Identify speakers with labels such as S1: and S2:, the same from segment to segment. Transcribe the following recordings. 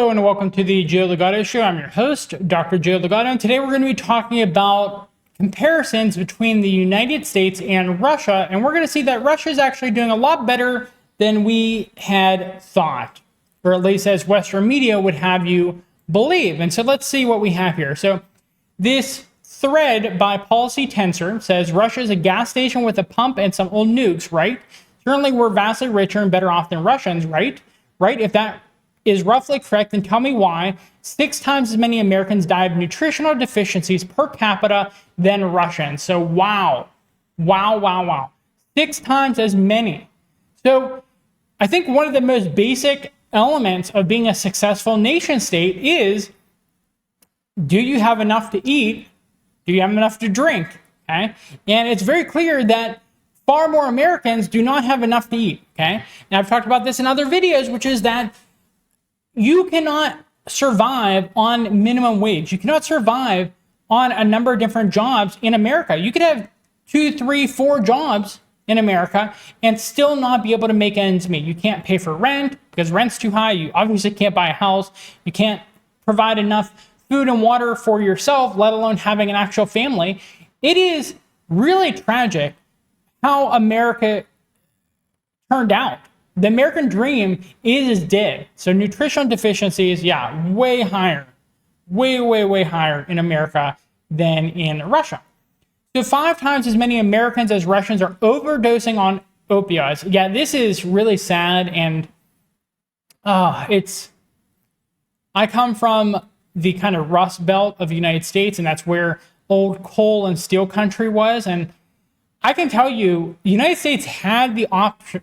S1: Hello and welcome to the Joe Ligato Show. I'm your host, Dr. Joe Ligato, and today we're going to be talking about comparisons between the United States and Russia, and we're going to see that Russia is actually doing a lot better than we had thought, or at least as Western media would have you believe. And so let's see what we have here. So this thread by Policy Tensor says Russia is a gas station with a pump and some old nukes, right? Certainly we're vastly richer and better off than Russians, right? Right? If that is roughly correct, then tell me why 6 times as many Americans die of nutritional deficiencies per capita than Russians. So wow. 6 times as many. So I think one of the most basic elements of being a successful nation state is, do you have enough to eat? Do you have enough to drink? Okay. And it's very clear that far more Americans do not have enough to eat. Okay. And I've talked about this in other videos, which is that you cannot survive on minimum wage. You cannot survive on a number of different jobs in America. You could have 2, 3, 4 jobs in America and still not be able to make ends meet. You can't pay for rent because rent's too high. You obviously can't buy a house. You can't provide enough food and water for yourself, let alone having an actual family. It is really tragic how America turned out. The American dream is dead. So nutritional deficiencies, yeah, way higher, way higher in America than in Russia. So 5 times as many Americans as Russians are overdosing on opioids. Yeah, this is really sad. And I come from the kind of Rust Belt of the United States, and that's where old coal and steel country was. And I can tell you, the United States had the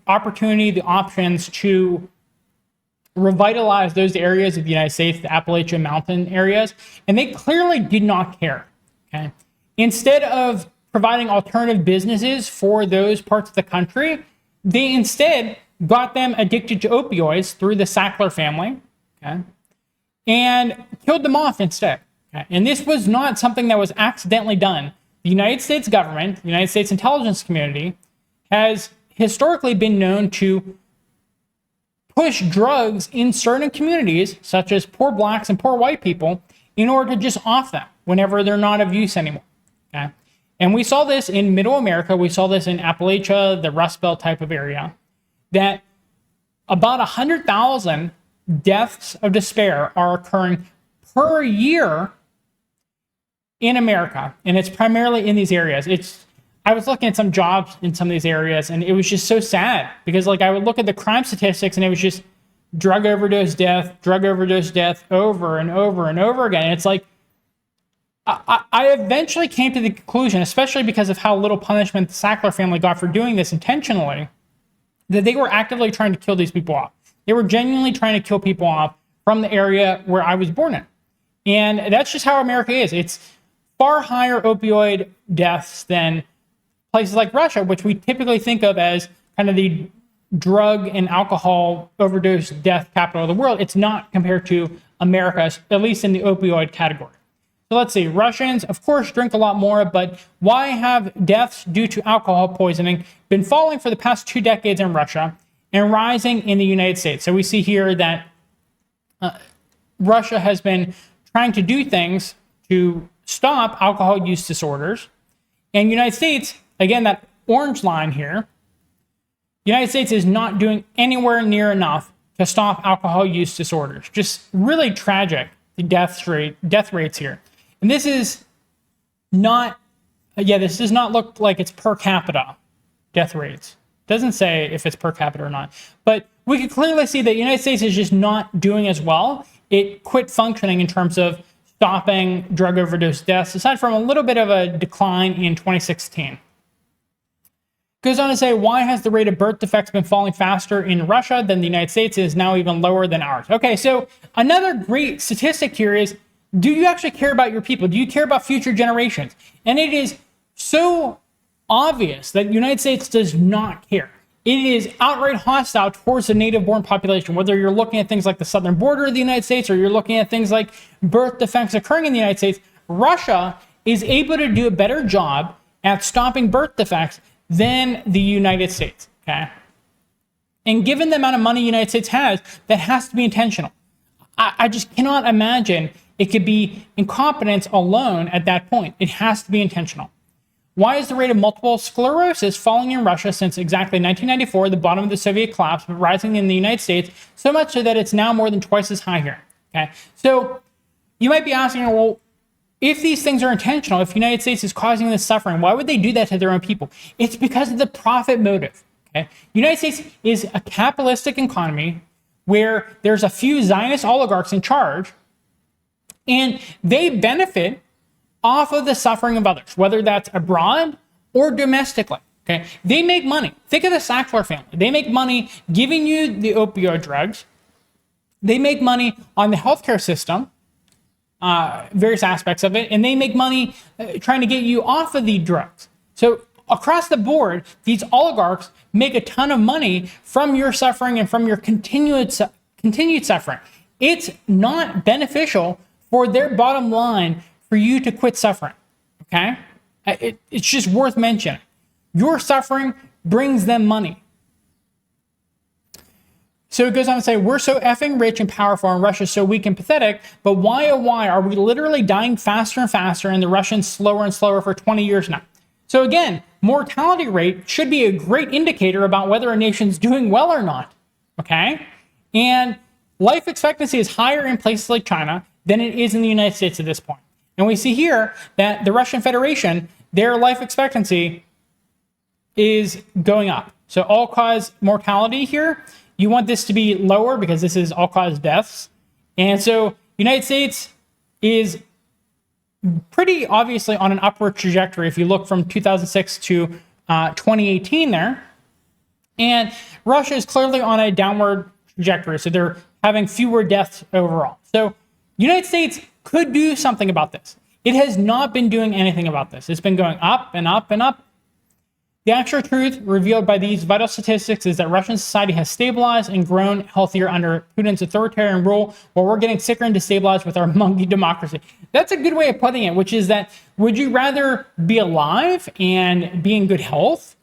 S1: opportunity, the options to revitalize those areas of the United States, the Appalachian Mountain areas, and they clearly did not care. Okay, instead of providing alternative businesses for those parts of the country, they instead got them addicted to opioids through the Sackler family, okay, and killed them off instead. Okay? And this was not something that was accidentally done. The United States government, the United States intelligence community, has historically been known to push drugs in certain communities, such as poor blacks and poor white people, in order to just off them whenever they're not of use anymore. Okay? And we saw this in Middle America. We saw this in Appalachia, the Rust Belt type of area, that about 100,000 deaths of despair are occurring per year in America, and it's primarily in these areas. I was looking at some jobs in some of these areas, and it was just so sad because, like, I would look at the crime statistics, and it was just drug overdose death over and over and over again. And it's like, I eventually came to the conclusion, especially because of how little punishment the Sackler family got for doing this intentionally, that they were actively trying to kill these people off. They were genuinely trying to kill people off from the area where I was born in. And that's just how America is. It's far higher opioid deaths than places like Russia, which we typically think of as kind of the drug and alcohol overdose death capital of the world. It's not compared to America, at least in the opioid category. So let's see. Russians, of course, drink a lot more, but why have deaths due to alcohol poisoning been falling for the past 2 decades in Russia and rising in the United States? So we see here that Russia has been trying to do things to stop alcohol use disorders. And United States, again, that orange line here, United States is not doing anywhere near enough to stop alcohol use disorders. Just really tragic, the death rates here. And this is not, this does not look like it's per capita death rates. It doesn't say if it's per capita or not. But we can clearly see that the United States is just not doing as well. It quit functioning in terms of stopping drug overdose deaths, aside from a little bit of a decline in 2016. Goes on to say, why has the rate of birth defects been falling faster in Russia than the United States? Is now even lower than ours. Okay, so another great statistic here is, do you actually care about your people? Do you care about future generations? And it is so obvious that the United States does not care. It is outright hostile towards the native-born population, whether you're looking at things like the southern border of the United States or you're looking at things like birth defects occurring in the United States. Russia is able to do a better job at stopping birth defects than the United States, okay? And given the amount of money the United States has, that has to be intentional. I just cannot imagine it could be incompetence alone at that point. It has to be intentional. Why is the rate of multiple sclerosis falling in Russia since exactly 1994, the bottom of the Soviet collapse, but rising in the United States, so much so that it's now more than twice as high here? Okay, so you might be asking, well, if these things are intentional, if the United States is causing this suffering, why would they do that to their own people? It's because of the profit motive. Okay, the United States is a capitalistic economy where there's a few Zionist oligarchs in charge, and they benefit off of the suffering of others, whether that's abroad or domestically. Okay, they make money. Think of the Sackler family. They make money giving you the opioid drugs. They make money on the healthcare system, various aspects of it, and they make money trying to get you off of the drugs. So across the board, these oligarchs make a ton of money from your suffering and from your continued suffering. It's not beneficial for their bottom line for you to quit suffering, okay? It's just worth mentioning. Your suffering brings them money. So it goes on to say, we're so effing rich and powerful and Russia's so weak and pathetic, but why, oh why, are we literally dying faster and faster and the Russians slower and slower for 20 years now? So again, mortality rate should be a great indicator about whether a nation's doing well or not, okay? And life expectancy is higher in places like China than it is in the United States at this point. And we see here that the Russian Federation, their life expectancy is going up. So all-cause mortality here, you want this to be lower because this is all-cause deaths. And so United States is pretty obviously on an upward trajectory if you look from 2006 to 2018 there. And Russia is clearly on a downward trajectory. So they're having fewer deaths overall. So United States could do something about this. It has not been doing anything about this. It's been going up and up and up. The actual truth revealed by these vital statistics is that Russian society has stabilized and grown healthier under Putin's authoritarian rule, while we're getting sicker and destabilized with our monkey democracy. That's a good way of putting it, which is that would you rather be alive and be in good health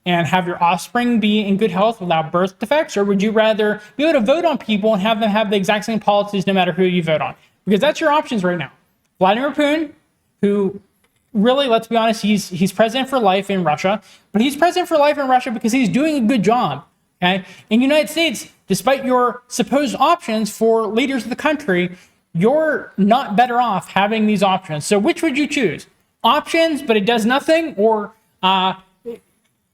S1: and have your offspring be in good health without birth defects, or would you rather be able to vote on people and have them have the exact same policies no matter who you vote on? Because that's your options right now. Vladimir Putin, who really, let's be honest, he's president for life in Russia, but he's president for life in Russia because he's doing a good job, okay? In the United States, despite your supposed options for leaders of the country, you're not better off having these options. So which would you choose? Options, but it does nothing, or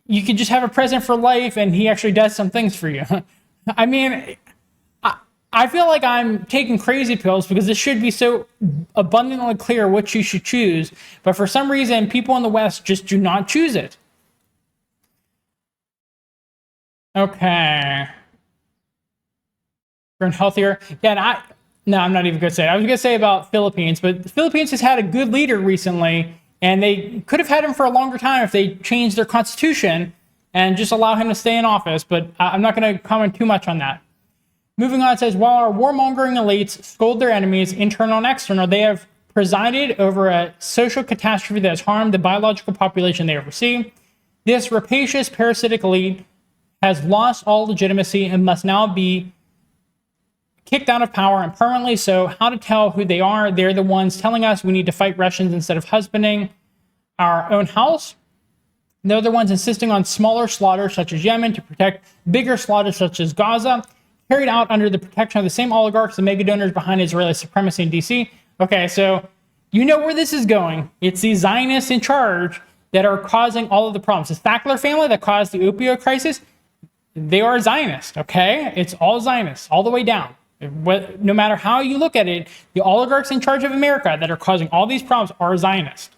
S1: you could just have a president for life and he actually does some things for you? I mean, I feel like I'm taking crazy pills because this should be so abundantly clear what you should choose. But for some reason, people in the West just do not choose it. Okay. Grown healthier. Yeah, I'm not even going to say it. I was going to say about Philippines, but the Philippines has had a good leader recently, and they could have had him for a longer time if they changed their constitution and just allow him to stay in office. But I'm not going to comment too much on that. Moving on, it says, while our warmongering elites scold their enemies, internal and external, they have presided over a social catastrophe that has harmed the biological population they oversee. This rapacious, parasitic elite has lost all legitimacy and must now be kicked out of power, and permanently so. How to tell who they are? They're the ones telling us we need to fight Russians instead of husbanding our own house. They're the ones insisting on smaller slaughters such as Yemen to protect bigger slaughters such as Gaza, carried out under the protection of the same oligarchs and mega donors behind Israeli supremacy in DC. Okay, so you know where this is going. It's the Zionists in charge that are causing all of the problems. The Sackler family that caused the opioid crisis, they are Zionist, okay? It's all Zionist, all the way down. No matter how you look at it, the oligarchs in charge of America that are causing all these problems are Zionist.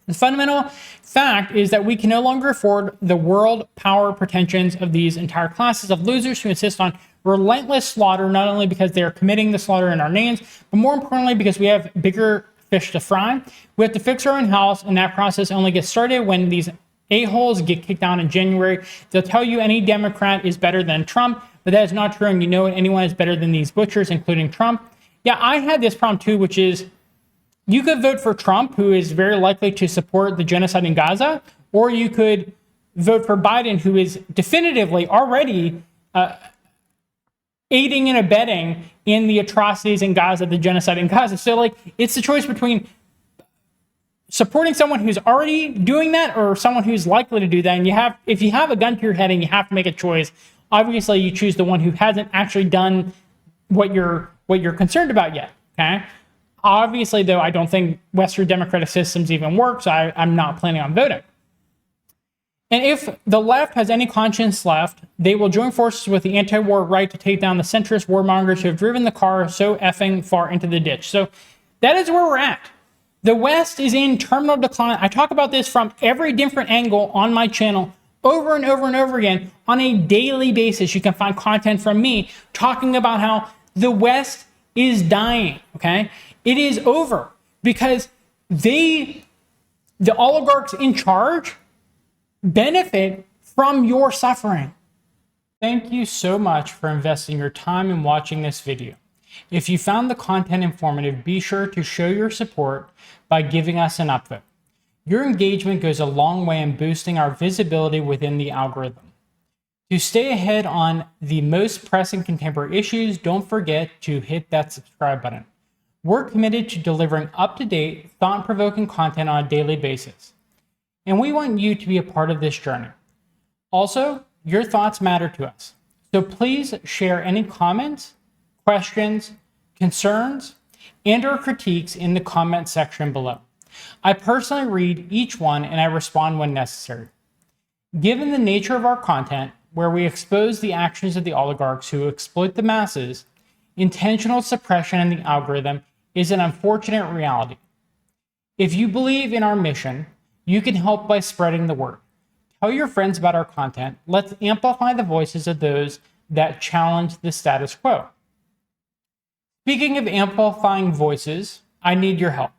S1: The fundamental fact is that we can no longer afford the world power pretensions of these entire classes of losers who insist on relentless slaughter, not only because they are committing the slaughter in our names, but more importantly because we have bigger fish to fry. We have to fix our own house, and that process only gets started when these a-holes get kicked out in January. They'll tell you any Democrat is better than Trump, but that is not true, and you know anyone is better than these butchers, including Trump. Yeah, I had this problem too, which is you could vote for Trump, who is very likely to support the genocide in Gaza, or you could vote for Biden, who is definitively already aiding and abetting in the atrocities in Gaza, the genocide in Gaza. So like, it's the choice between supporting someone who's already doing that or someone who's likely to do that. And if you have a gun to your head and you have to make a choice, obviously you choose the one who hasn't actually done what you're concerned about yet. Okay. Obviously, though, I don't think Western democratic systems even work, so I'm not planning on voting. And if the left has any conscience left, they will join forces with the anti-war right to take down the centrist warmongers who have driven the car so effing far into the ditch. So that is where we're at. The West is in terminal decline. I talk about this from every different angle on my channel over and over and over again on a daily basis. You can find content from me talking about how the West is dying, okay? It is over because the oligarchs in charge benefit from your suffering. Thank you so much for investing your time in watching this video. If you found the content informative, be sure to show your support by giving us an upvote. Your engagement goes a long way in boosting our visibility within the algorithm. To stay ahead on the most pressing contemporary issues, don't forget to hit that subscribe button. We're committed to delivering up-to-date, thought-provoking content on a daily basis. And we want you to be a part of this journey. Also, your thoughts matter to us. So please share any comments, questions, concerns, and/or critiques in the comment section below. I personally read each one and I respond when necessary. Given the nature of our content, where we expose the actions of the oligarchs who exploit the masses, intentional suppression in the algorithm is an unfortunate reality. If you believe in our mission, you can help by spreading the word. Tell your friends about our content. Let's amplify the voices of those that challenge the status quo. Speaking of amplifying voices, I need your help.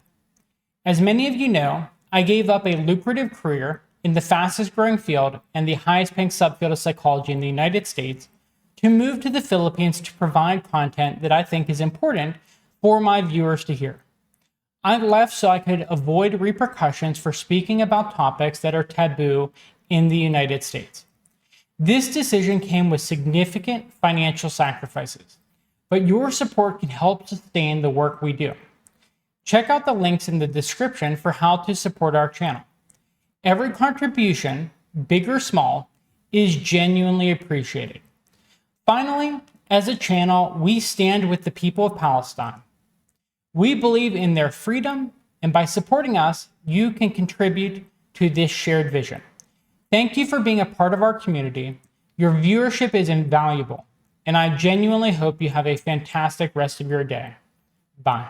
S1: As many of you know, I gave up a lucrative career in the fastest growing field and the highest paying subfield of psychology in the United States to move to the Philippines to provide content that I think is important for my viewers to hear. I left so I could avoid repercussions for speaking about topics that are taboo in the United States. This decision came with significant financial sacrifices, but your support can help sustain the work we do. Check out the links in the description for how to support our channel. Every contribution, big or small, is genuinely appreciated. Finally, as a channel, we stand with the people of Palestine. We believe in their freedom, and by supporting us, you can contribute to this shared vision. Thank you for being a part of our community. Your viewership is invaluable, and I genuinely hope you have a fantastic rest of your day. Bye.